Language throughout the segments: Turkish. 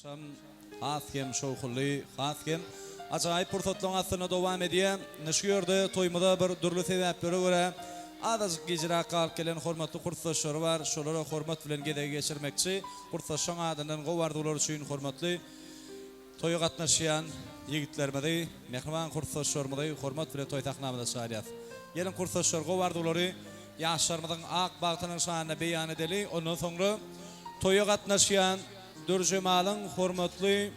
Akşam Haskem şovkulli, Haskem acayip fırsatlan aslında devam ediyor. Nışgörde toymada bir dürlü sebeplere göre azıcık gecira kalıp gelen hormatly kursdaşlar var. Şolara hormat bilen gede geçirmekçi. Kursdaşın adından gowardylar üçin hormatly toy gatnaşýan yigitlermedi, mehman kursdaşlarmady hormat bilen toy taknamada şaýat. Gelin kursdaşlar gowardylary ýaşlarmyň ak bagtynyň şanyna beýan edeli. Ondan soňra toy gatnaşýan Dürjemalyň hormatly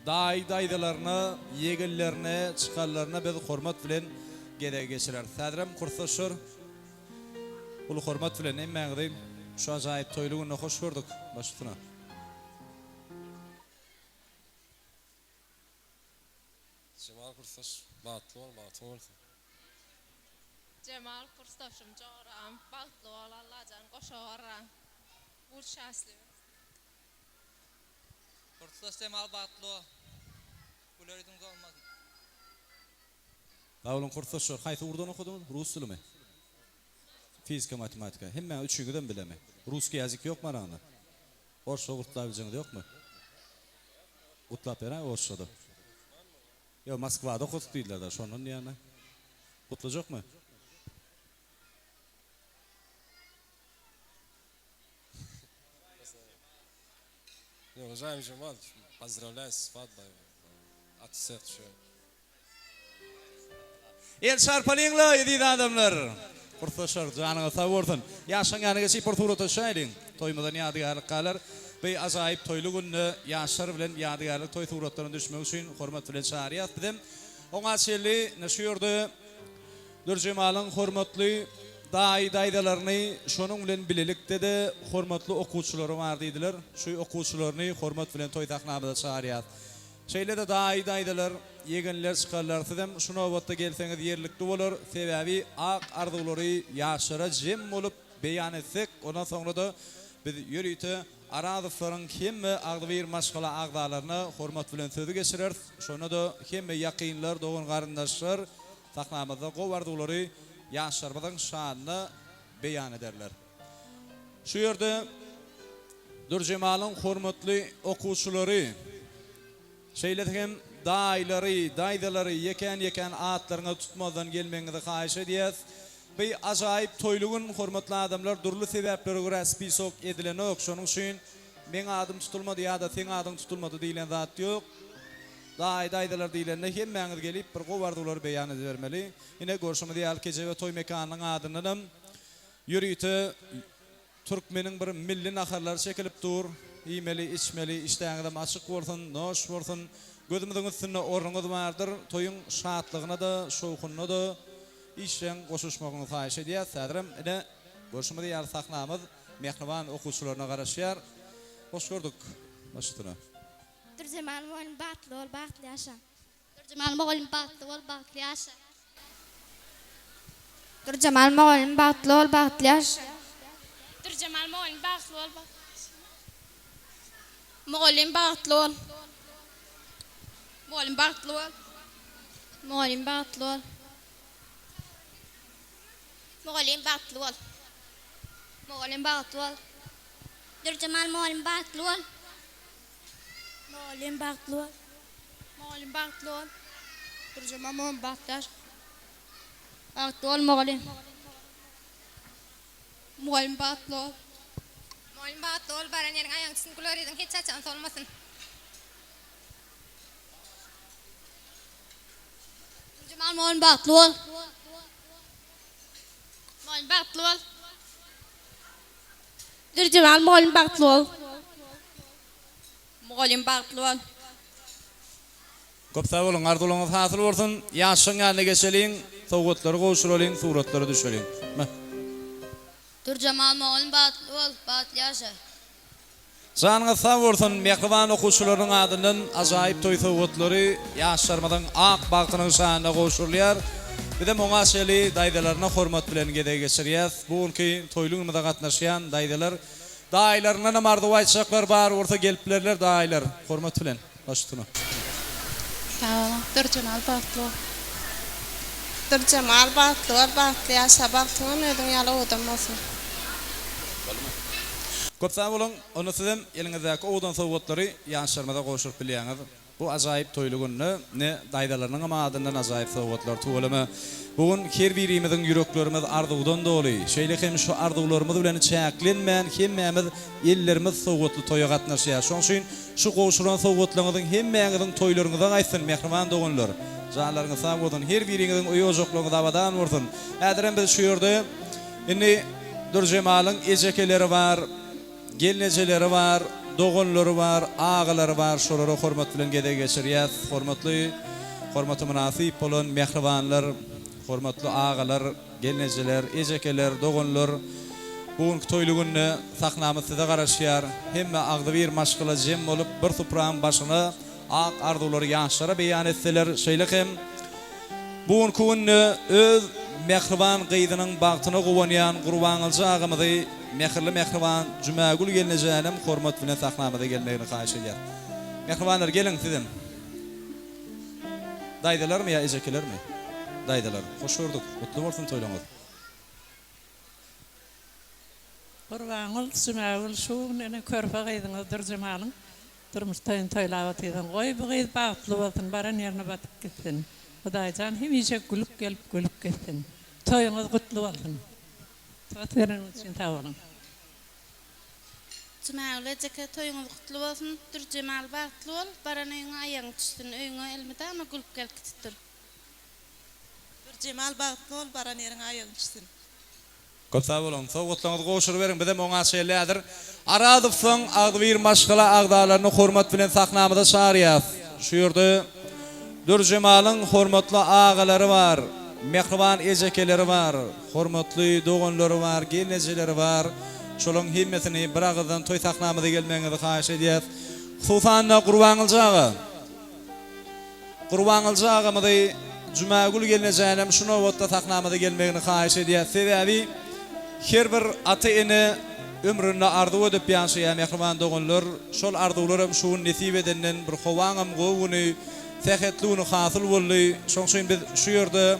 daydalarına, yegellerine, çıkarlarına biz hormat bilen gede geçirer. Sadrem kursdaşlar ulu hormat bilen emmäňdi. Şu ajaýyp toýlugyna hoş gördük başyna. Cemal kursdaş batly ol. Cemal kursdaşym joram, batly ol Allahyjan goşawaram. Bu şansly. Kurtulaş Cemal batlı. Kulörüdün olmadı. Dawlun kursdaşlar haýsy urdan okudunuz? Rus dilimi. Fizika, matematika. Hemme üçüňizden bilemi. Ruski ýazyk ýokmy arana? Orşa urtlaw biljeňiz ýokmy? Utlap beren orşada. Yo Moskwada okudyk diýdiler da, şonun ýany. Utlajakmy? Уважаемый Джамал, поздравляю с свадьбой. От сердца. El şarpalyňla ýedi adamlar. Kursdaşlar janyňyz sag bolsun. Ýaşaň ýanyga sipor turata şaýdyň. Toýmadan ýadygarlyk galar. Ve ajaýyp toýly günni ýaşlar bilen ýadygarlyk toý suratlaryny düşmek üçin hormat bilen şaýat bidim. Oňa şeýle näşýördi Dürjemalyň hormatly daýdalaryny şonuň bilen bilelikde de hormatly okuwçylary bar diýdiler. Şu okuwçylaryny hormat bilen toý taknamada şaýat. Şeýle de daýdalar yegenler çıkarlar sizem şuna wagtda gelseňiz ýerlikde bolar. Sebäbi ak arzulary ýaşlara jem bolup beýan etsek, ondan soňra da biz ýörüýte arazylaryň hemme agdyr maşgala agdalaryna hormat bilen sözi geçirer. Şonu da hemme ýakynlar, dogan garyndaşlar taknamada gowardylary ýaşlarymyň şanyny beýan ederler. Şu ýerde Dürjemalyň hormatly okuwçylary şeýledim daýdalary ýeken atlaryňa tutmadan gelmeňizi haýyş edýäs. Bu ajaýyp toýlugyň hormatly adamlar durly sebeplere görä spisok edilen ok. Şonuň üçin men adym tutulmady ýa-da sen adyň tutulmady diýilen zat ýok. Daýdalar diýilende hemmeňiz gelip bir gowardylary beýan edermeli. Ine görşümi diýal keje we toý mekanynyň adynyň ýürüýte türkmeniň bir milli naharlary çekilip dur. Ýemeli, içmeli, iştäňizde açyk bolsun, noş bolsun. Gözümiziň üstünde ornuňyz bardyr. Toýuň şatlygyna da, şowkunyna da işen goşuşmagyňyzy haýyş edýär. Sadrem ine görşümi diýal saknamyz mehriban okuwçylaryna garaşýar. Hoş gördük başyna. Dürjemal moğolin batly ol, batly ýaşa. Dürjemal moğolin batly ol, batly ýaşa. Dürjemal moğolin batly ol, batly ýaşa. Dürjemal moğolin batly ol. Moğolin batly ol. Moğolin batly ol. Moğolin batly ol. Moğolin batly ol. Moğolin batly ol. Dürjemal moğolin batly ol. Moğolin batly ol. Moğolin batly ol. Dürjemal moğolin batly ol. Batly ol moğolin. Moğolin batly ol. Moğolin batly ol. Baran ýeriň aýaňçysyny kulöriýiň hiç açan solmasyn. Dürjemal moğolin batly ol. Moğolin batly ol. Dürjemal moğolin batly ol. Moğolin batly ol. Köp sag bolun, arzulyňyz hasyl bolsun. Ýaşaň ýanyna geçeliň, sowgatlary gowşuryň, suratlary düşeliň. Dürjemal moğolin batly ol, batly ýaşa. Janyňyz sag bolsun, mehriban okuwçylaryň adyndan ajaýyp toý sowgatlary ýaşlarymyň ak bagtynyň şanyna gowşurýar. Bide moňa şeýle daýdalaryna hormat bilen gede geçirýäs. Bugünkü toýlugymyzda gatnaşýan daýlaryna namardy aýtjaklar bar, orta geliplerler daýlar. Hormat bilen başyna. Dürjemal batly ol. Dürjemal batly ol, batly ýaşa, batly ödüň ýaly odam bolsun. Köp sağ bolun. Onu sizem elinizdäki owdan sowgatlary ýaşarmada goşup bilýäňiz. Bu ajaýyp toýly günni ne daýdalarynyň amadyndan ajaýyp sowgatlar tuwalamy. Bugun her birimiziň ýüreklerimiz arzuwdan doly. Şeýle hem şu arzuwlarymyz bilen çäklenmän hemmämiz ellerimiz sowgatly toýa gatnaşýar. Şoň üçin şu goşulan sowgatlaryňyzyň hemmäňiziň toýlaryňyza gaýsyn mehriban dogunlar. Jalaryňyz sag bolsun, her biriňiziň oýojoklugy abadan bolsun. Häzirem biz şu ýerde indi Durjemalyň ejekeleri bar, gelnejeleri var, dogunları var, ağaları var. Şolara hormat bilen gede geçirýäs. Hormaty münasip bolan mehribanlar, hormatly ağalar, gelnejeler, ejekeler, dogunlar bugun toýly günni sahnamyzda garaşýar. Hemme agdy bir maşgala jem bolup bir supraň başyna ak arzuwlary ýaşlara beýan etseler, şeýle bugun günni öz mehriban gyýdynyň bagtyna gowanýan Gurban Alja agamy mehirli mehriban Cümagül gelnejenim hormat bilen sahnamyza gelmegini haýyş edýär. Mehribanlar gelin sizem. Daýdalarmy ýa ejekelermi? Daýdalar. Hoş gördük. Mutlu bolsun toýlaňyz. Gurbaňyl Cümagül şu nene körpe gyýdyňyz Durjemalyň durmuşdaýyn toýlap etýän goý bu gyýd bagtly bolsun, baran ýerine batyp gitsin. Hudaýjan hemişe gülüp gelip gülüp gitsin. Toýuňyz gutly bolsun. Tuat veren için sağ olun. Cümle ejeke toýuňyz gutly bolsun. Durjemal bagtly bol, baranyň aýagyň düşsün, öýüňe elmede ama gülüp gelip gitdir. Durjemal bagtly bol, baranyň aýagyň düşsün. Köp sağ bolun. Sowgatlaryňyzy goşuryp beriň, bize oňa şeýledir. Aradypsyň agdy bir maşgala agdalaryny hormat bilen sahnamyza çağırýas. Şu ýerde Durjemalyň hormatly ağalary bar, mehriban ejekeleri var, hormatly dogunlary var, gelnejeleri var. Şolaryň hemmesini bir agdan toý sahnamyza gelmeňizi haýyş edýäs. Hususan Gurban Aljaga. Gurban Alja agamy Cümagül gelnejenim şunu wagtda sahnamyza gelmegini haýyş edýäs. Sebebi her bir ata-ene ömründe arzuw edip ýaşaýan mehriban dogunlar, şol arzuwlarym şu nesip edenden bir howaňam gowuny tähetligini hasyl boldy. Şoň üçin biz şu ýerde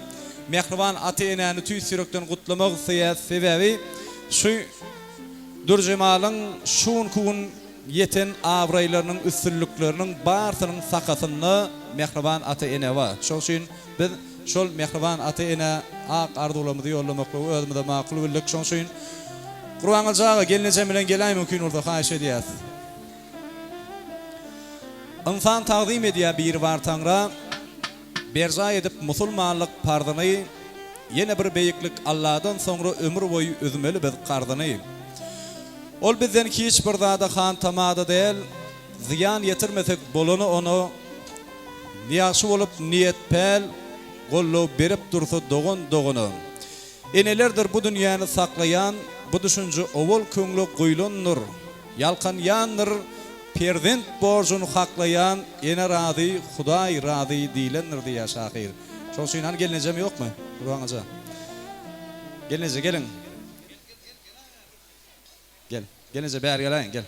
mehriban ata-enäni tüý sürekden gutlamak isteýäs. Sebebi şu Durjemalyň şuň kun yeten awraýlarynyň üstünlükleriniň barsynyň sakasyny mehriban ata-ene bar. Şoň üçin biz şol mehriban ata-ene ak arzuwlarymyzy ýollamakly özümizde makul bildik. Şoň üçin Gurban Aljaga gelneje bilen gelaý mümkin urda haýyş edýäs. İnsan taqdim edýär bir bar Taňra, berja edip musulmanlyk pardyny ýene bir beýiklik Allahdan soňra ömür boýu özmeli biz qardyny. Ol bizden hiç bir zada han tamada değil, ziyan yetirmesek bolunu onu niyaşı olup niyet pel, gollu berip dursa dogun. Enelerdir bu dünyanı saklayan, bu düşünce ovul köngli guylundur, yalkan yandır, perdent borcunu haklayan, ene radi, Huday radi dilenir diye şahir. Çok şeyin gelineceğim yok mu? Gurban Alja. Gelinece gelin. Gel. Gelince bäri geleň, gel.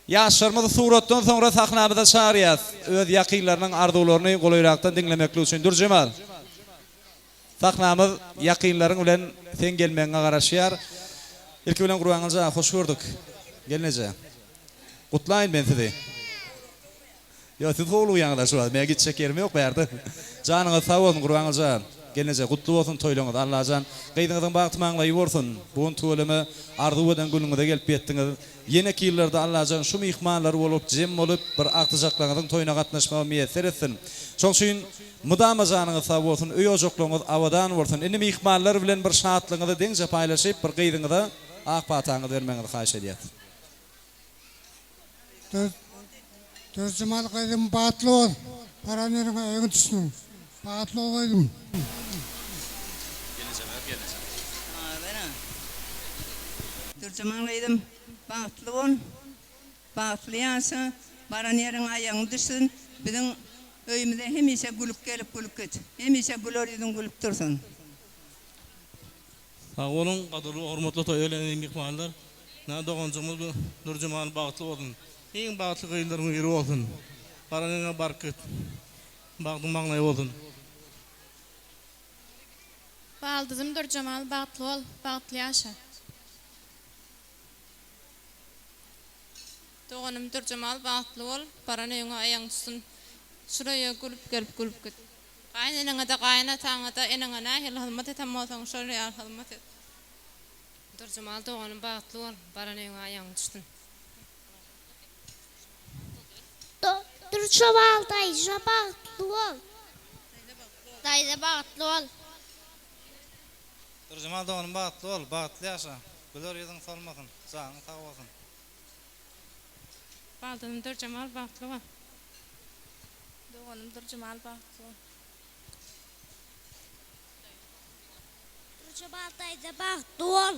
Ýaşarmyzy suratdan soňra sahnamyza çağırýas. Öz ýakynlarynyň arzuwlaryny goýrakdan dinlemekli üçin Durjemal. Sahnamyz ýakynlaryň bilen sen gelmeňe garaşýar. Ilki bilen Gurban Alja, hoş gördük. Gelince. Gutlaýyn men sizi. Ýa siz gowluýaňlar şu an, men gitjek ýerim ýok bärde. Janyňyz sag bolsun Gurban Alja. Gelneje gutlu bolsun toýlaňyz. Allahan gyýdyňyzyň bagty maňlaýy bolsun. Bugun tuwalamy arzuw eden günüňizde gelip ýetdiňiz. Ýene-ki ýyllarda Allahan şu mihmanlary bolup, jem bolup bir agtyjaklaryň toýuna gatnaşmagy meýesser etsin. Şoň üçin mudama janyňyz sag bolsun, öýe ojoklaryňyz awadan bolsun. Indi mihmanlar bilen bir şatlygyňyzy deňje paýlaşyp, bir gyýdyňyza ak pataňyzy bermeňizi haýyş edýär. Durjemal gyýdym batly bol, baranyň aýagyň düşsün. Batly gyýdym. Durjemal gyýdym bagtly bol, bagtly ýaşa, baranyň aýagyň düşsün. Biziň öýümizde hemişe gülüp gelip gülüp git. Hemişe güler ýüzüň gülüp dursun. Sağ olun, gadyrly hormatly toýlanan mehmanlar. Na doganjymyz Durjemal bagtly bolsun. Eň bagtly gyýlaryň biri bolsun. Baranyňa barkat. Bagdyň maňlaýy bolsun. Baldızım Durjemal bagtly bol, bagtly ýaşa. Doğanım Durcamal bağıtlı ol, paran öňe aýaň tutsun. Şuraya gülüp gelip gülüp git. Gaýnyňa da gaýnataňa da eneňe nähil hyzmat etemmäsiň şuraya hyzmat et. Durcamal doğanım bağıtlı ol, paran öňe aýaň tutsun. Durcamal dayıca bağıtlı ol. Dayıca bağıtlı ol. Durcamal doğanım bağıtlı ol, bağıtlı yaşa. Güler yüzün solmasın, canın sağ olsun. Baldanım Durcamal bağıtlı ol. Doğanım Durcamal bağıtlı ol. Durcamal dayıca bağıtlı ol.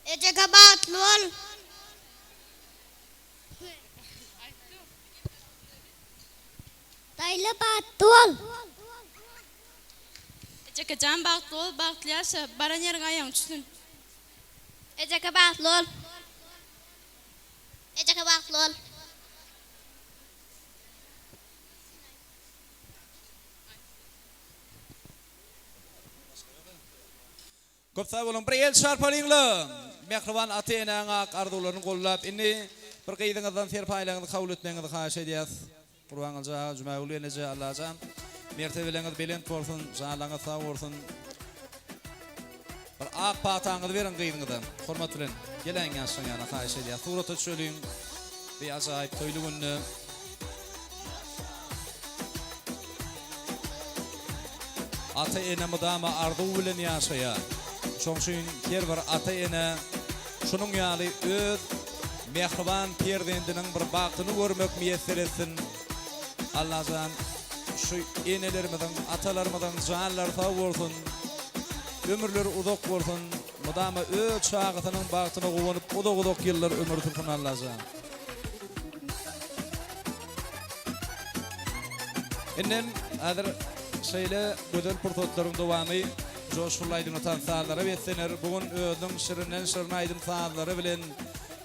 Ecege bağıtlı ol. Dayla bağıtlı ol. Eceke can bağıtlı ol, bağıtlı yaşa. Baran ýerine aýaň tutsun. Ecege bağıtlı ol. Ecege bağıtlı ol. Köp sağ bolun. Bir el şarpalyňly. Mehriban ata-enaňa arzuwlaryny gollap inni bir gyýdyňyzdan serpaýlaňyzy kabul etmeňizi haýyş edýäs. Gurbaňyza Juma ulynyja Allaha mertebeleňiz belent bolsun, jalaňyz sag bolsun. Bir ak pataňyzy beriň gyýdyňyzdan. Hormat bilen gelen ýaşaňyna haýyş edýäs. Suraty çöliň bir ajaýyp toýly günni ata-ena mudama arzuw bilen ýaşaýar. Şoňşuň her bir ata-ena şunuň ýaly öz mehriban perdendiniň bir bagtyny görmek meýessir etsin. Allah'tan şu enelerimizin, atalarımızın canları sağ olsun, ömürleri uzak olsun, mudama öz çağıtının bagtyny gowanyp uzak ýyllar ömür sürsün Allah'tan. Inem adır şeýle gözel pursatlaryň dowamy joşgulaýdyň tansalara betsener, bugün özüň şirinen şirnaýdym saatları bilen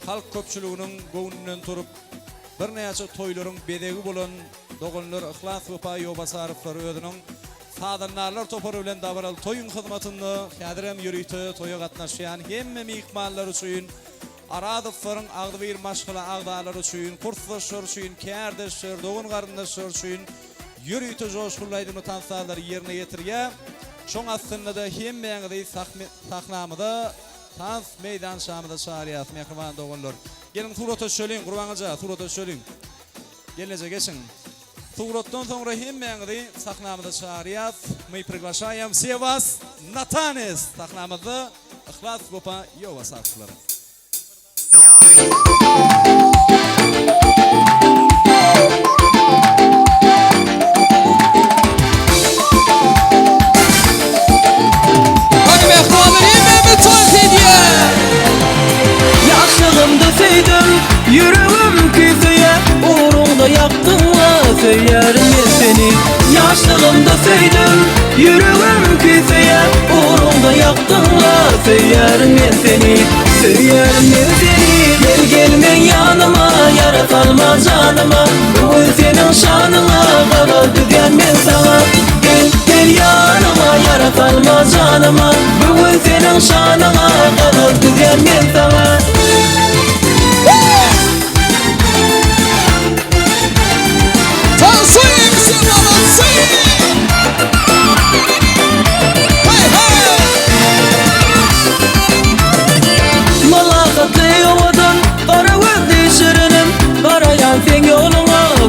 halk köpçüliginiň göwnünden turup bir näçe toýlaryň bedegi bolan dogunlar ihlas we ýobasarflar özüniň sadanlarlar topary bilen dabaral toýun hyzmatyny häzirem ýürüýte toýa gatnaşýan hemme mihmanlar üçin aradyklaryň agdy bir maşgala agdalar üçin kurslaşlar üçin kärdeşler dogun garyndaşlar üçin ýürüýte joşgulaýdyň tansalar ýerine ýetirýär. Şoň aslynda da hemmeňizi sahnamyda tans meydan şamyda çağırýas mehriban dogunlar. Gelin surata şöleň gurbaňyza surata şöleň. Gelnece geçin. Suratdan sonra hemmeňizi sahnamyda çağırýas. My приглашаем все вас на танец. Sahnamyda ihlas gopa ýobasarflar. Yaşlığımda söydüm, yüreğim küfeye, uğrunda yaktınla söylerim ben seni. Yaşlığımda söydüm, yüreğim küfeye, uğrunda yaktınla söylerim ben seni. Söylerim ben seni, gel gelme yanıma, yara kalma canıma. Bugün senin şanına, kadar düzen ben sana. Gel gel yanıma, yara kalma canıma. Bugün senin şanına, kadar düzen ben sana.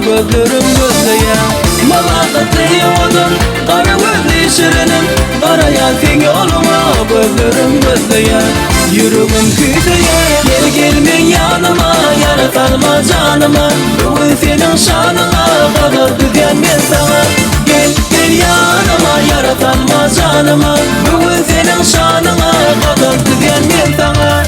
Gözlerim gözleyen malakatlı yolun kara gözlü şirinim arayan sen yoluma gözlerim gözleyen yüreğim küseye gel gelmen yanıma yara salma canıma bugün senin şanına kadar düzen ben sana gel gel yanıma yara salma canıma bugün senin şanına kadar düzen ben sana.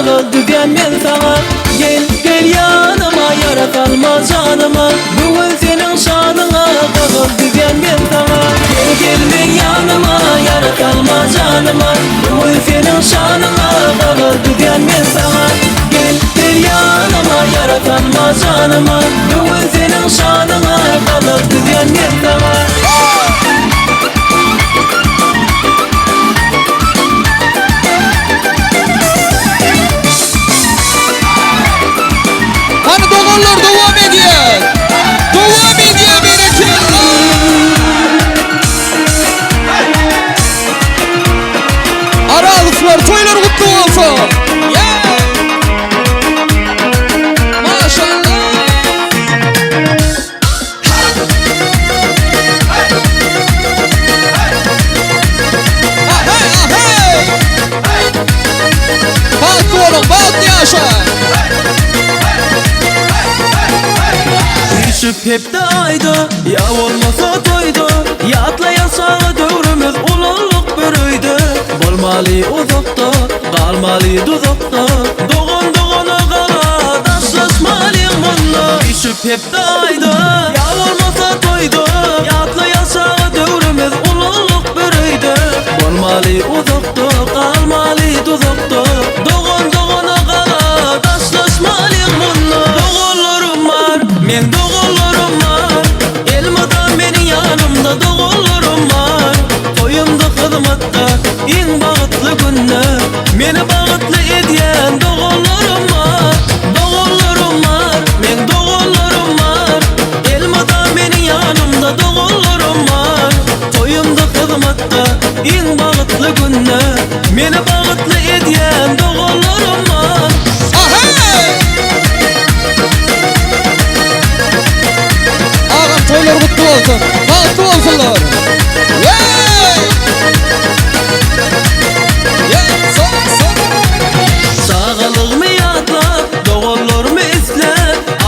Kağıl düzen ben sana Gel gel yanıma yara kalma canıma Bugün senin şanına Kağıl düzen ben sana Gel gel men yanıma yara kalma canıma Bugün senin şanına Kağıl düzen ben sana Gel gel yanıma yara kalma canıma Bugün senin şanına Kağıl düzen ben sana Hani doğanlar devam ediyor. Devam ediyor bereketler. Aralıklar toylar kutlu olsun. Maşallah. Bahtlı olun, bahtlı yaşa. Düşüp hep de ayda Ya olmasa toyda Yatla yasağı dövrümüz Ululuk börüydü Bolmalı uzakta Kalmalı duzakta Doğun doğuna kala Taşlaşmalıyım bununla Düşüp hep de ayda Ya olmasa toyda Yatla yasağı dövrümüz Ululuk börüydü Bolmalı uzakta Kalmalı duzakta Doğun doğuna kala Taşlaşmalıyım bununla Doğullarım var Men doğullarım var Elmadan benim yanımda doğullarım var Toyumda hizmette en bağıtlı günler Meni bağıtlı ediyen doğullarım var Doğullarım var Men doğullarım var Elmadan benim yanımda doğullarım var Toyumda hizmette en bağıtlı günler Meni bağıtlı ediyen doğullarım var Ağam toylar kutlu olsun. Bahtlı olsunlar. Sağlığımı yatla, doğullarımı isle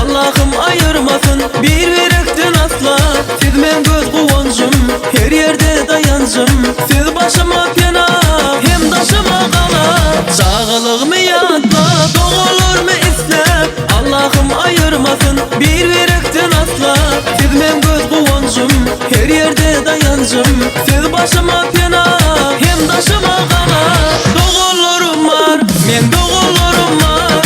Allah'ım ayırmasın bir verekten asla Siz men göz kuvancım, her yerde dayancım Siz başıma pena, hem taşıma kala Sağlığımı yatla, doğullarımı isle Allah'ım ayırmasın bir verekten asla Siz men göz kuvancım, her yerde dayancım Siz başıma pena, hem taşıma kala Doğullarım var, men doğullarım var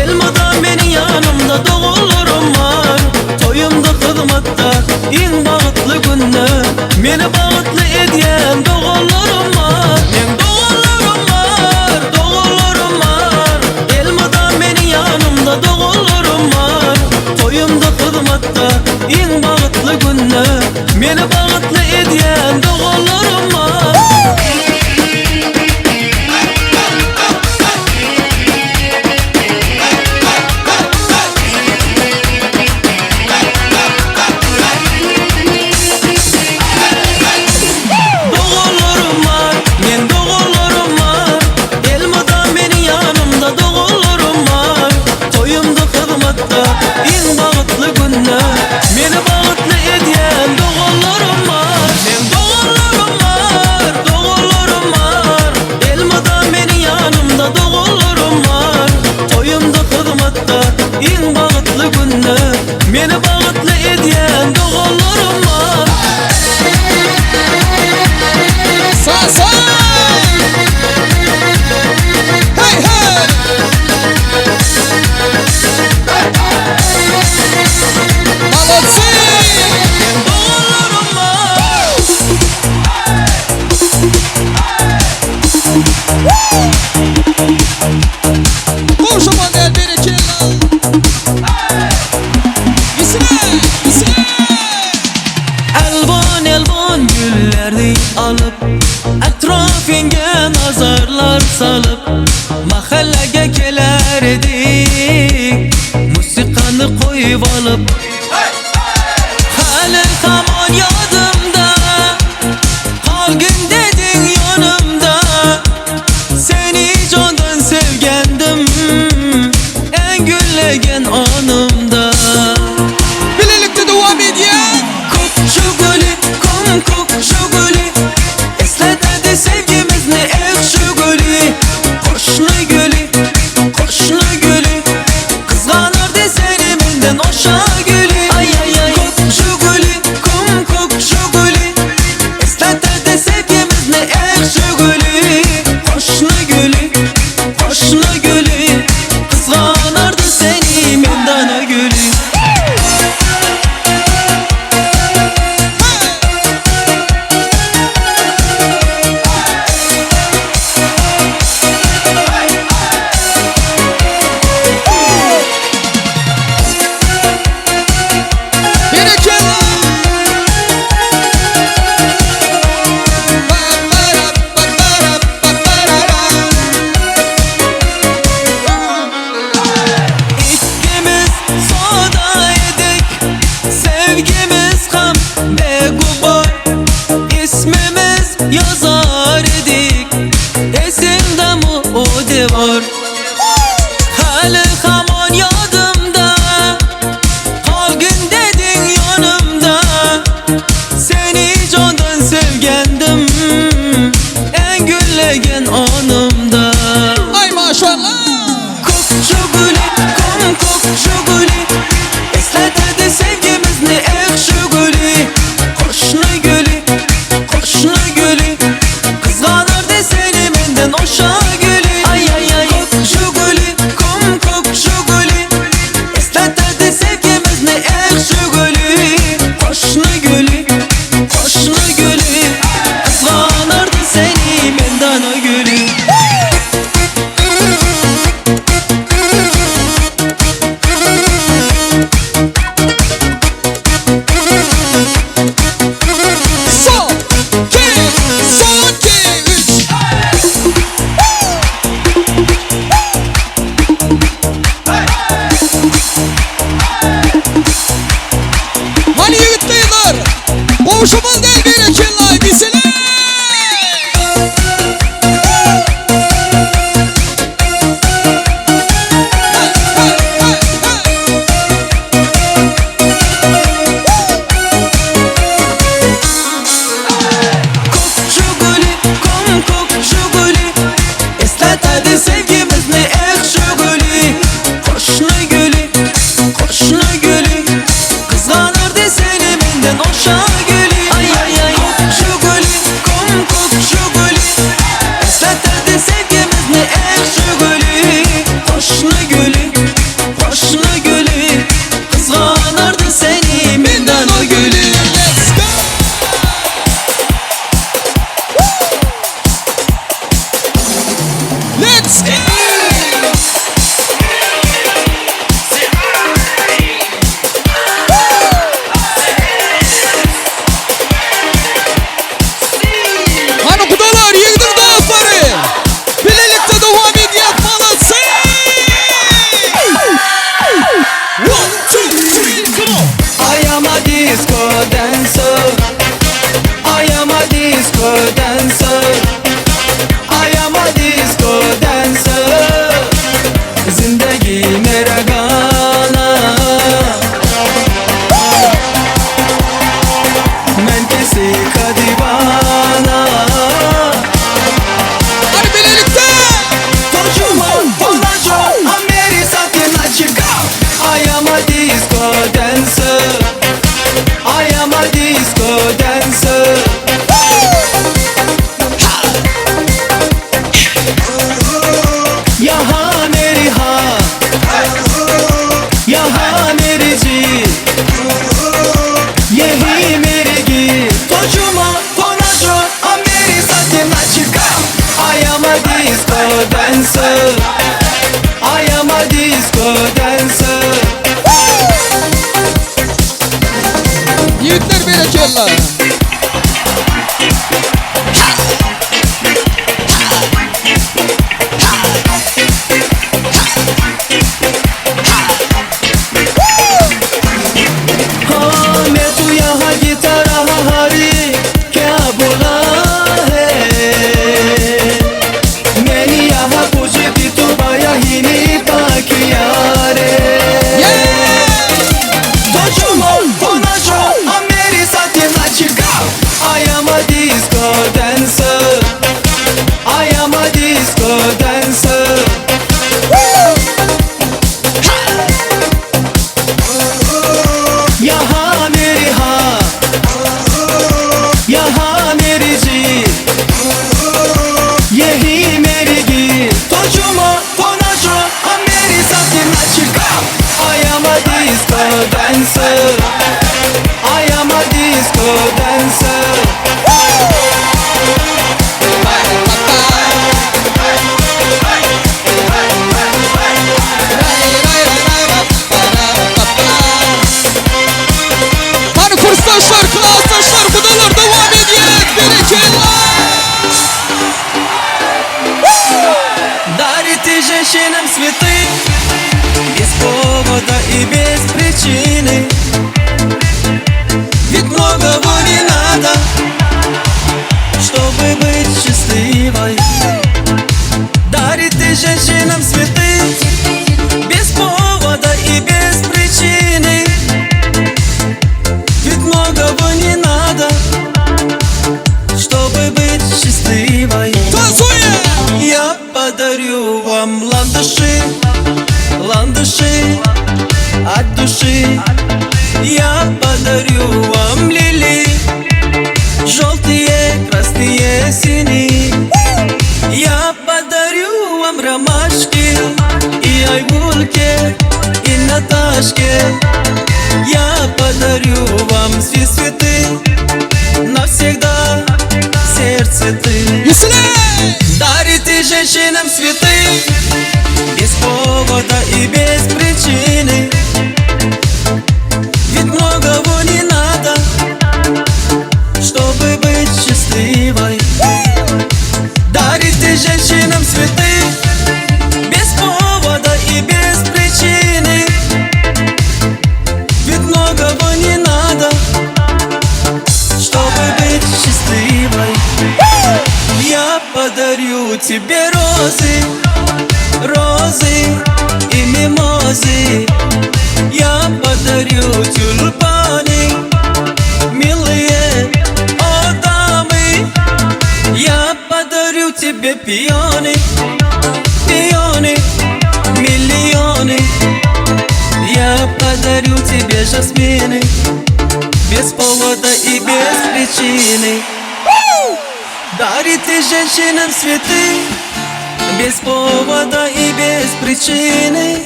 Elmadan benim yanımda doğullarım var Toyumda hizmette en bağıtlı günler Meni bağıtlı ediyen doğullarım var Men doğullarım var, doğullarım var Elmadan benim yanımda doğullarım var Toyumda hizmette en bağıtlı günler Meni bağıtlı ediyen doğullarım var Doğullarım var, men doğullarım var Elmadan benim yanımda doğullarım var Toyumda hizmette en bağıtlı günler Meni bağıtlı ediyen doğullarım var Men doğullarım var, doğullarım var Elmadan benim yanımda doğullarım var Toyumda hizmette en bağıtlı günler Meni bağıtlı ediyen doğullarım var Sasa! Hey hey! Молодцы! Doğullarım var Kocaman el bereketler. Yisine! Yisine! Elbon elbon güllerdi alıp Etrafınga nazarlar salıp Mahallege keler edik Musikanı koyup alıp Hali hamon yodimda Qolgin deding yonimda Seni jondan sevgandim En gullagan onimda Birlikte devam ediyor. Kuk şu gülü, kuk şu gülü Eslet hadi sevgimizni ek şu gülü Qo'shni gülü, Jiguli, kum kok Jiguli Eslatadi sevgimizni eh Jiguli Qo'shni guli, qo'shni guli Qizg'anardi seni mendan o'sha guli Ay ay ay Jiguli, kum kok Jiguli Eslatadi sevgimizni eh Jiguli Qo'shni guli, qo'shni guli Qizg'anardi seni mendan o guli Hani yigitlar, boşumun del bir ekinler disile. Jiguli, kum kok Jiguli Eslatadi sevgimizni eh Jiguli Qo'shni guli, qo'shni guli Qizg'anardi seni mendan o'sha guli Ay ay ay Jiguli, kum kok Jiguli Eslatadi sevgimizni eh Jiguli Qo'shni guli, qo'shni guli Qizg'anardi seni mendan o guli Let's go! Hani kudalar yığdır dostları. Birlikte devam yapmalısın. 1, 2, 3, come on. I am a disco dancer. I am a disco dancer. I am a disco dancer. Zindagi mera gana. मैं किसी का दीवाना Hadi birlikte. Kocaman olacak मेरे साथ नाचेगा I am a disco dancer. I am a disco dancer. यहाँ मेरी हाँ यहाँ मेरी जीत यही मेरी गीत कोचुमा कोनाचो मेरे साथ नाचेगा I am a disco dancer. I am a disco dancer. Yiğitler bir ekinler. हाँ मैं तू यहाँ की तरह हरी क्या बोला है मैंने यहाँ पूछी तू पाया ही नहीं पाकिया रे तो चुमो कोना चो मेरे साथ नाचेगा ромашке. Я подарю вам все цветы, навсегда в сердце ты. Дарите женщинам цветы без повода и без причины. Ведь многого не надо, чтобы быть счастливой. Дарите женщинам цветы без повода и без причины. Ведь многого не надо, чтобы быть счастливой. Я подарю тебе розы, розы и мимозы. Я подарю тюльпаны, милые, о дамы. Я подарю тебе пионы, пионы, миллионы. Я подарю тебе жасмины без повода и без причины. Дарите женщинам цветы без повода и без причины.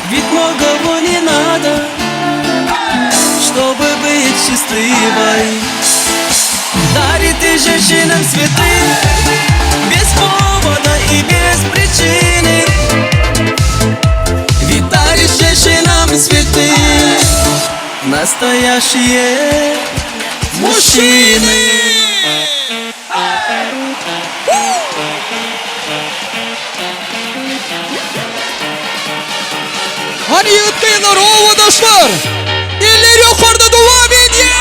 Ведь многого не надо, чтобы быть счастливой. Дарите женщинам цветы без повода и без причины. Ведь даришь женщинам цветы настоящие мужчины. Hani yutmayınlar o arkadaşlar. Eller yukarıda devam ediyor.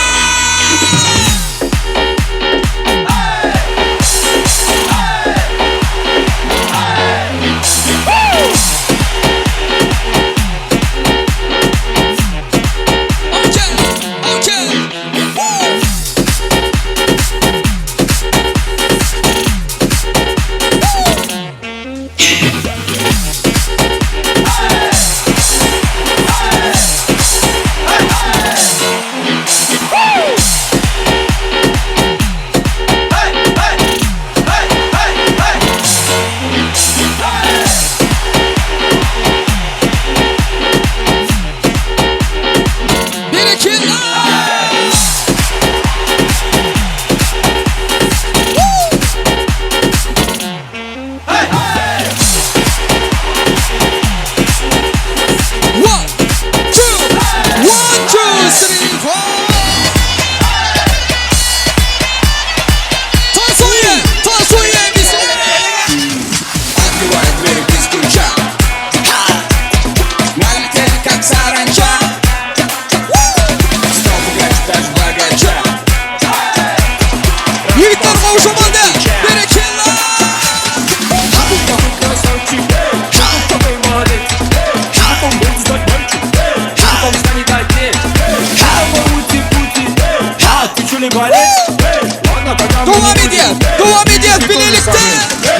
Devam ediyor birlikte.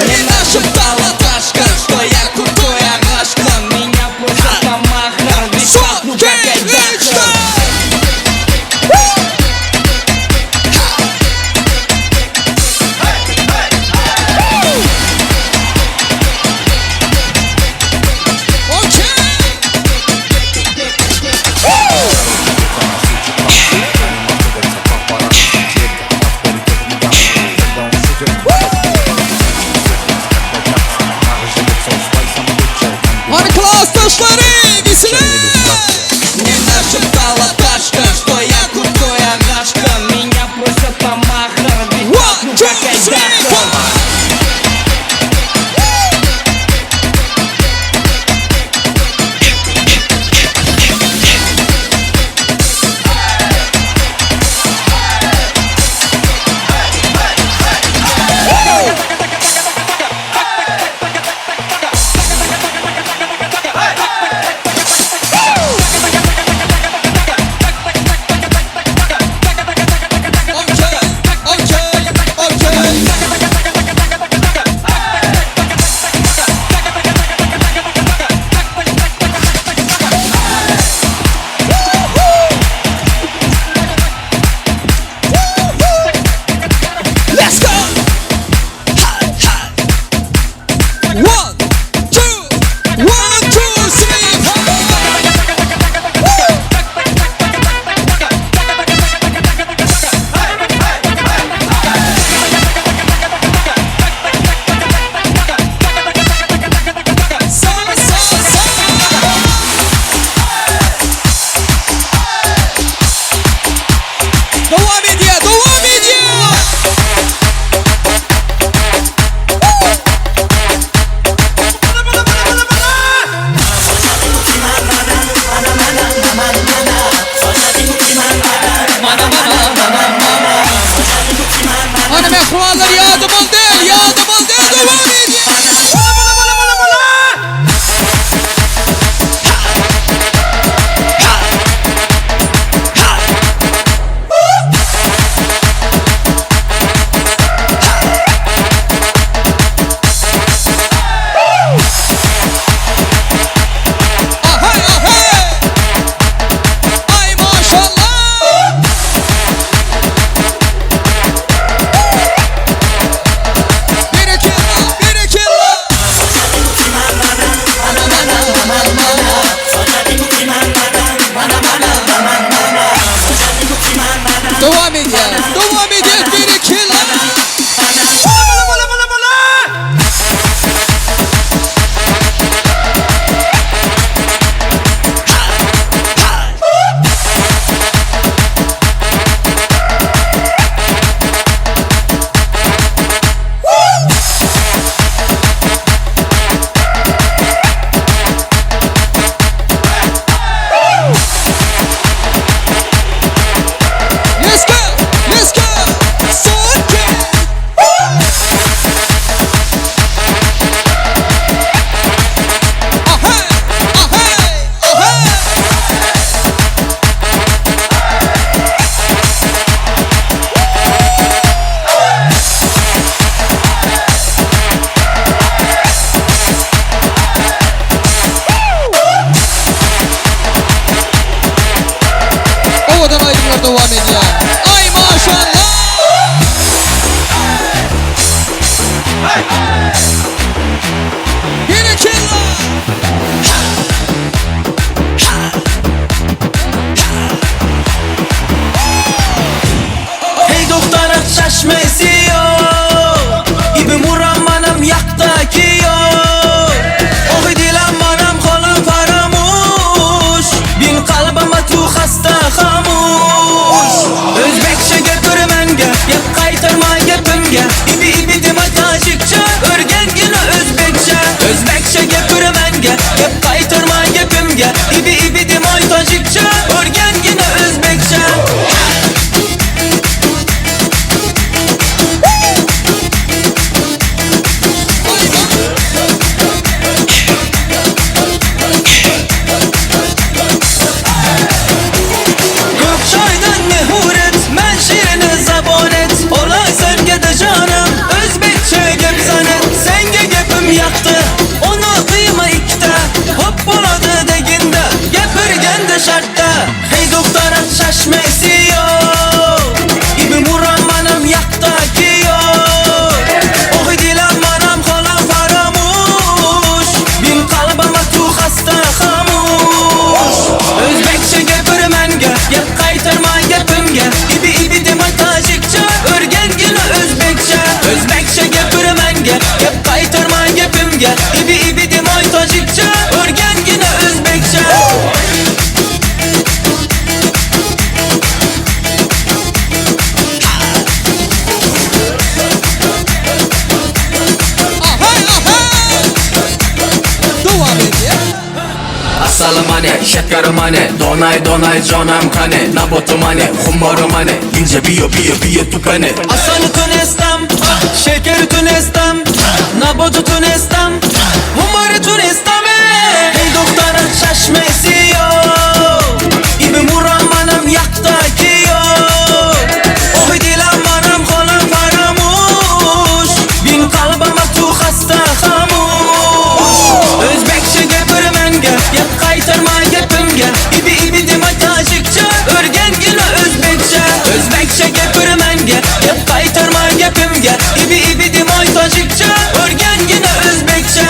Не наша балаташка, что я крутой агашка. Меня просят на махар, висят, ну как айдашка. Hani klas taşları bizle. Не наша балаташка, что я крутой агашка. Меня просят на махар, висят, ну как айдашка. alkışlar devam ediyor. Ay maşallah. Yine killa. Hey doktora şaşması yok. İbim uğram manam yaktaki yok. Ohi dilam manam kolum paramuş. Bin kalbama tu hasta hamuş. Özbekçe götürmenge, yap kaytarma gepimge. İbi ibi dima tajikçe, örgen yine özbekçe. Özbekçe götürmenge, yap kaytarma gepimge. İbi ibi dima tajikçe, örgen yine özbekçe. Gökçaydan mehuret, men şirine zabonet. Olay senge de canım, özbekçe gep zanet. Senge gepim yaktı, onu kıyma ikte. Hop buladı deginde, gepirgen de şartta. Hey doktora şaşması yok. İbim uğram manam yaktaki yok. Ohi dilam manam kolam paramuş. Bin kalbama tu hasta hamuş. Özbekçe gepirmenge, yap kaytarma gepimge. İbi ibi dima tajikçe, örgen yine özbekçe. Özbekçe gepirmenge, yap kaytarma gepimge. İbi ibi dima tajikçe, örgen yine özbekçe. Devam ediyor. Asalamane, şekerimane, donay donay canım kane. Nabotumane, humorumane, ince biyo biyo biyo tupane. Asalı tunestam, şekeri tunestam. Nabotu tunestam, humori tunestam. Hey doktora şaşması yok. İbim uğram manam yaktaki yok. Ohi dilam manam kolam paramuş. Bin kalbama tu hasta hamuş. Özbekçe gepirmenge, yap kaytarma gepimge. İbi ibi dima tajikçe, örgen yine özbekçe. Özbekçe gepirmenge, yap kaytarma gepimge. İbi ibi dima tajikçe, örgen yine özbekçe.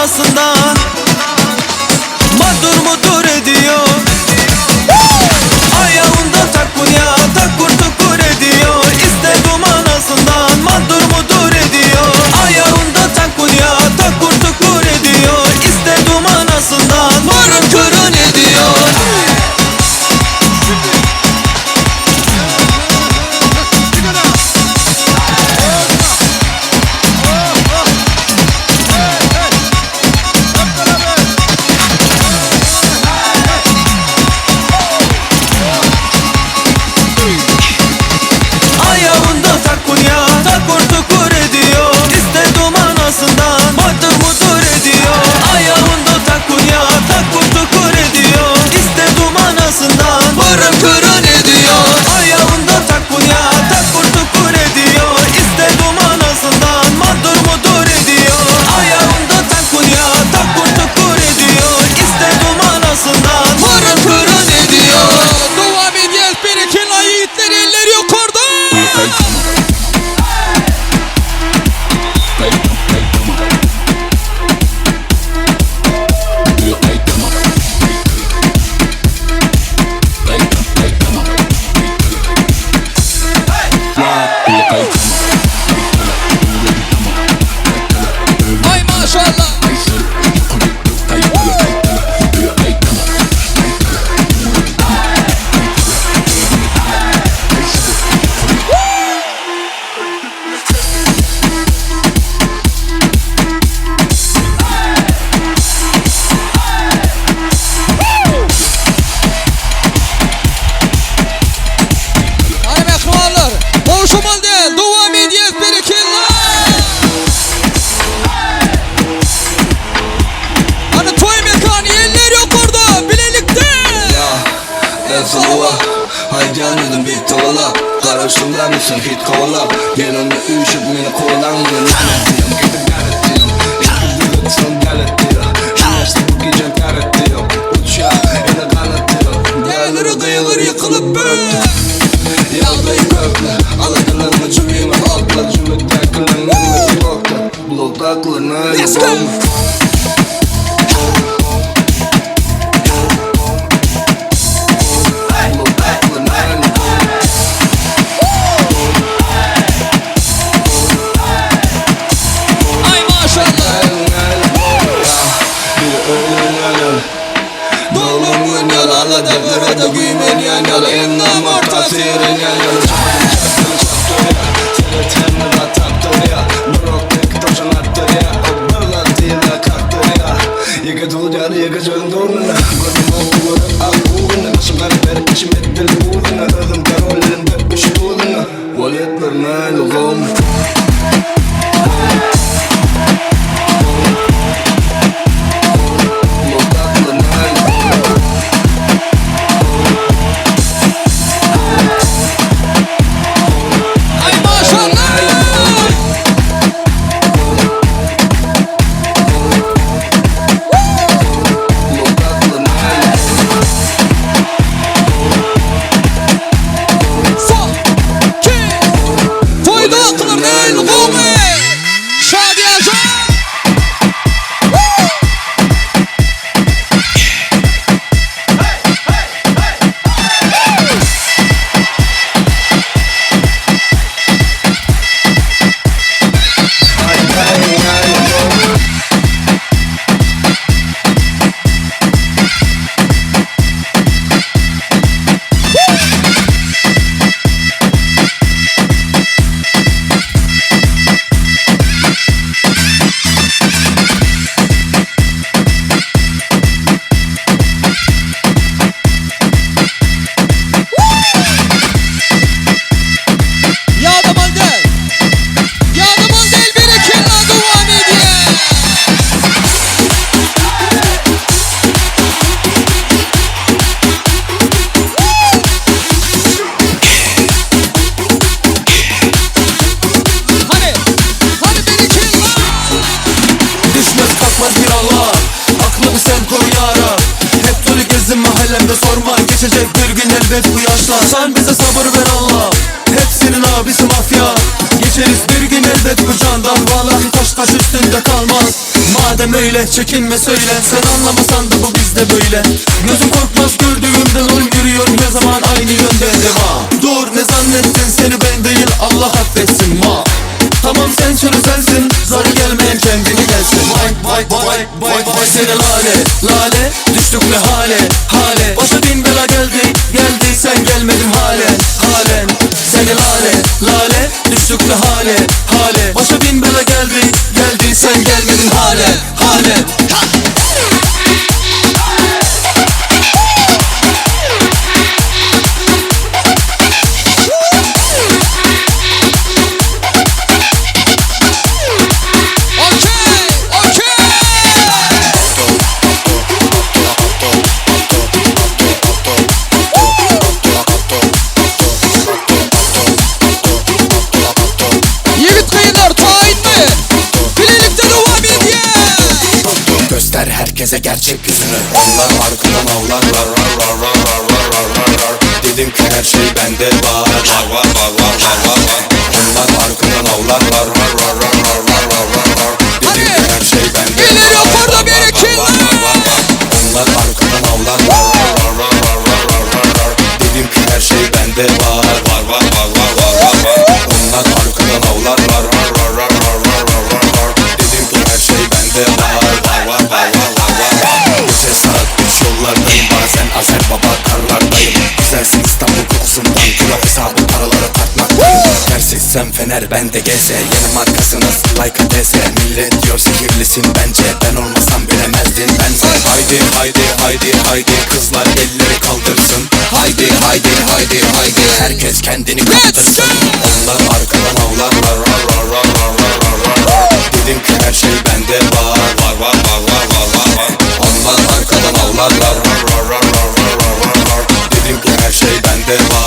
anasından Madur mudur ediyor Ayağında takunya takur tukur ediyor İstedim anasından madur mudur ediyor Ayağında takunya takur tukur ediyor İstedim anasından mırın kırın ediyor Ayağında takunya takur tukur ediyor İstedim anasından madur mudur ediyor Ayağında takunya takur tukur ediyor İstedim anasından mırın kırın ediyor Ayağında takunya takur tukur ediyor İstedim anasından madur mudur ediyor Ayağında takunya takur tukur ediyor İstedim anasından mırın kırın ediyor Devam ediyoruz. Birikin ayetleri eller yukarıda. Ay maşallah. Hadi mehmanlar, boşumal değil, devam ediyoruz birikinler. Hani toy mekanı, eller yok orada, bilelikte. Ben sana haycanıydım bir tola Karışımda mısın hit kola Yanımda üşüp beni kolan Bunu lanetliyorum gidip garantliyorum İki bulutsun garantliyor Güneşte bu gece garantliyor Uçağı ele kanatıyor Değerleri kıyılır yıkılıp böğüttü Yağdayı kökle Alıklarını çöğüme halkla Cümlete kılınlarını blokta Blokta kılınlarını Let's go. Ay maşallah. Dolungun yalalı deftere de güymen yan yalı Ennam ortasirin yan yalı Çapını çaptırıya Teletenini da taktırıya Bıraktık taşın attırıya Bırlatıyla kalktırıya Yıkı tuğcar yıkı çöndürmüne Gözüm oğulun akbuğuna Başımları verip içim ettir buğuna Ödüm karollerin döpmüş buğuna Valetlerine lugum Ay maşallah. Son, iki, toyda akılır değil, Gumi. Şadiye Can. Yağdaman değil. Yağdaman değil, birikinler devam ediyor. Hadi birikinler. Düşmez kalkmaz bir Allah Aklımı sen koru yara Hep dolu gezdim mahallemde sorma Geçecek bir gün elbet bu yaşlar Sen bize sabır ver Allah Hepsinin abisi mafya Geçeriz bir gün elbet bu candan Vallahi taş üstünde kalmaz madem öyle çekinme söyle. Sen anlamasan da bu bizde böyle. Gözüm korkmaz gördüğümden oğlum yürüyor ne zaman aynı yönde devam. Dur ne zannettin seni ben değil Allah affetsin ma. Tamam sen çözelsin zarı gelmeyen kendini gelsin. Vay vay seni lale lale düştük ne hale hale. Başa bin bela geldi sen gelmedin halen seni lale lale düştük ne hale hale. Başa bin bela geldi sen gelmedin halen herkese gerçek yüzünü. Onlar arkadan avlarlar dedim ki her şey bende var. Onlar arkadan avlarlar dedim ki her şey bende var. Onlar arkadan avlarlar dedim ki her şey bende var. Onlar arkadan avlarlar dedim ki her şey bende var. Gece saat 3 yollardayım bazen Azer Baba karlardayım. Güzelsin İstanbul kokusundan kula hesabı paraları tartmaktayım. Ters etsem fener bende geze yeni markasınız like adese. Millet diyor sihirlisin bence ben olmasam bilemezdin bense. Haydi kızlar elleri kaldırsın. Haydi herkes kendini kaptırsın. Onlar arkadan avlarlar dedim ki her şey bende var. Onlar arkadan avlarlar dedim ki her şey bende var.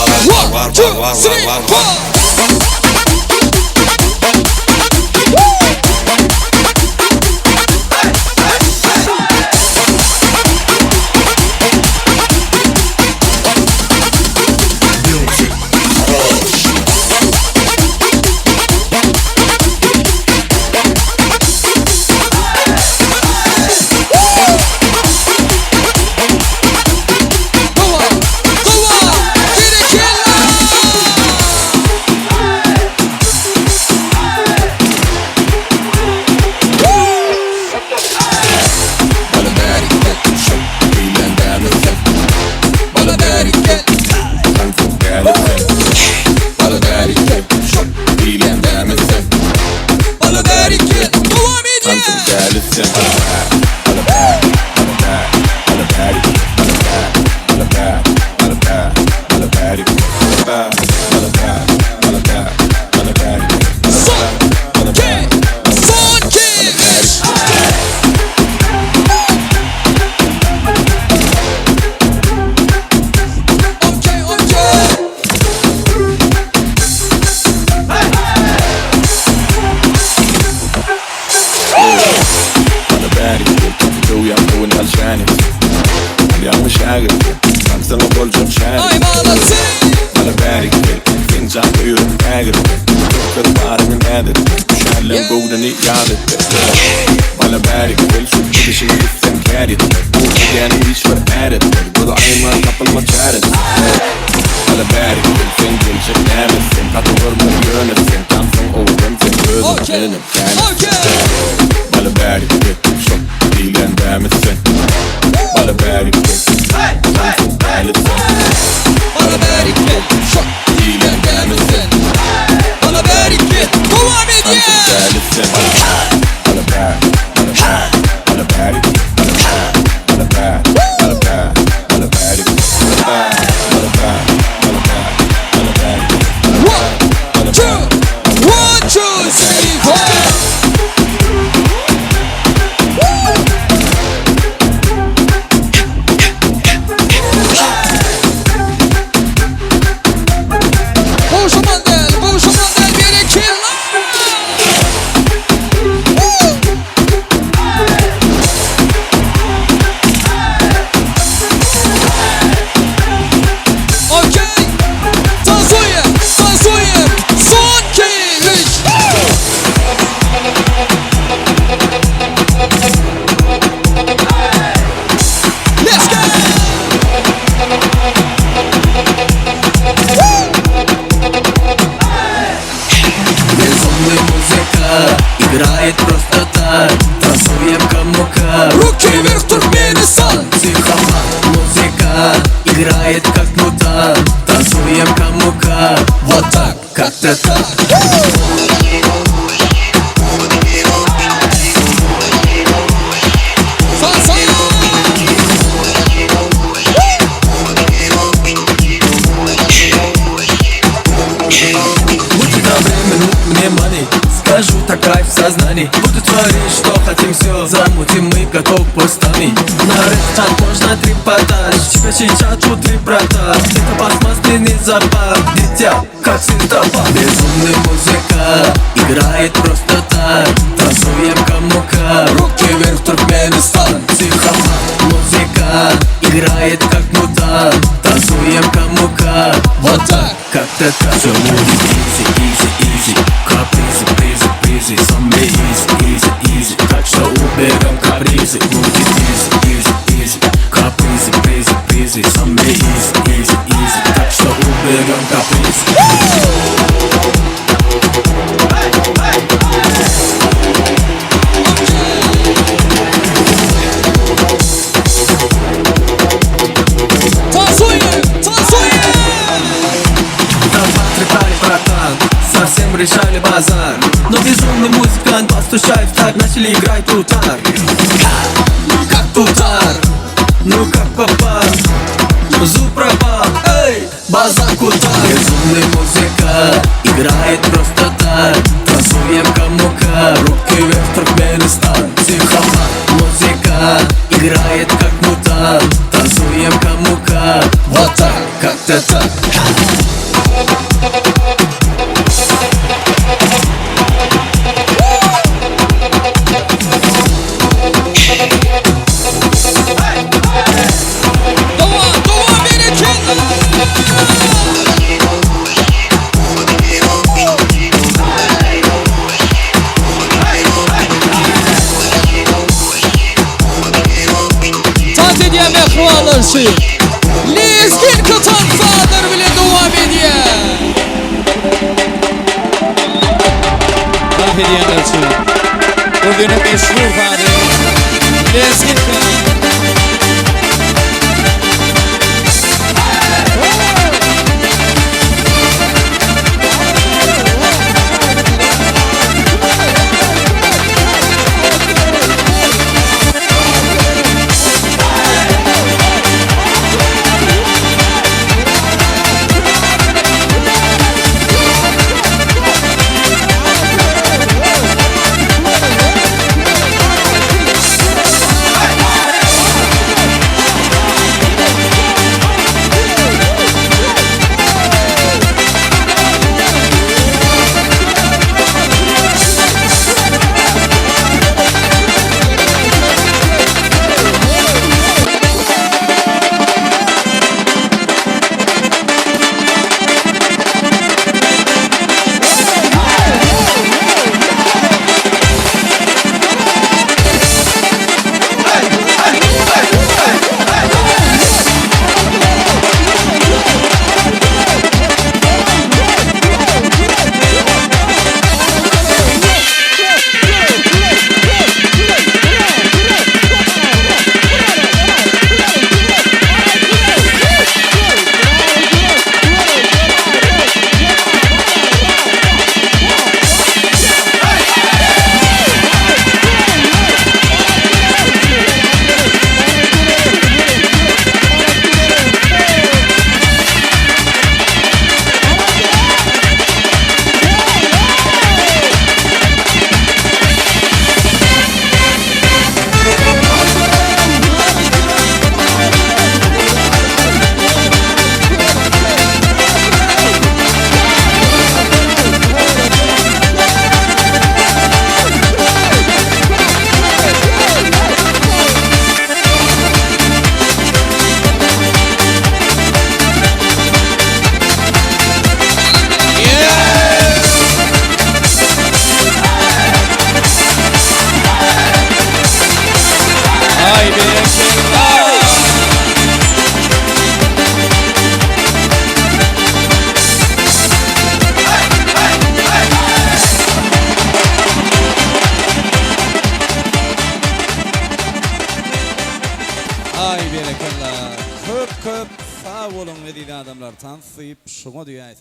Танцуем кому-как. Руки вверх, Туркменистан. Психопат, музыка играет как мутант. Танцуем кому-как. Вот так, как-то так. Будьте добры, минут мне money. Скажу так кайф в сознании. Буду творить, что хотим, все замутим, мы готов постами. На рэп-чат можно трипотаж. Тебя сейчас тут репротаж. Это пластмассный запах. Дитя, как синтопа. Безумный музыка играет просто так. Танцуем кому-как. Руки вверх, Туркменистан. Психопат, музыка играет как мутант. Танцуем кому-как. Вот так, как-то так. Все будет easy, easy, easy. Капризы, призы, призы. Самые easy, easy, easy. Так что уберем капризы. Будет easy, easy, easy. Капризы, призы, призы. Самые easy, easy, easy. Так что уберем капризы. Совсем решали базар. Но безумный музыкант постучает в так, начали играть тутар. Как тутар, ну как попал. Зуб пропал, эй, базар кутар. Безумный музыка играет просто так. Танцуем кому-как. Руки вверх, Туркменистан. Психопат, музыка играет как мутант. Танцуем кому-как. Вот так, как-то так. Lezgin Katan Fadır bile devam ediyor. Hediyeler için. Bugünün meşhur Fadır Lezgin Katan. Ay berekallah. Köp sağ olun dedi adamlar. Tansyp şuna diýär.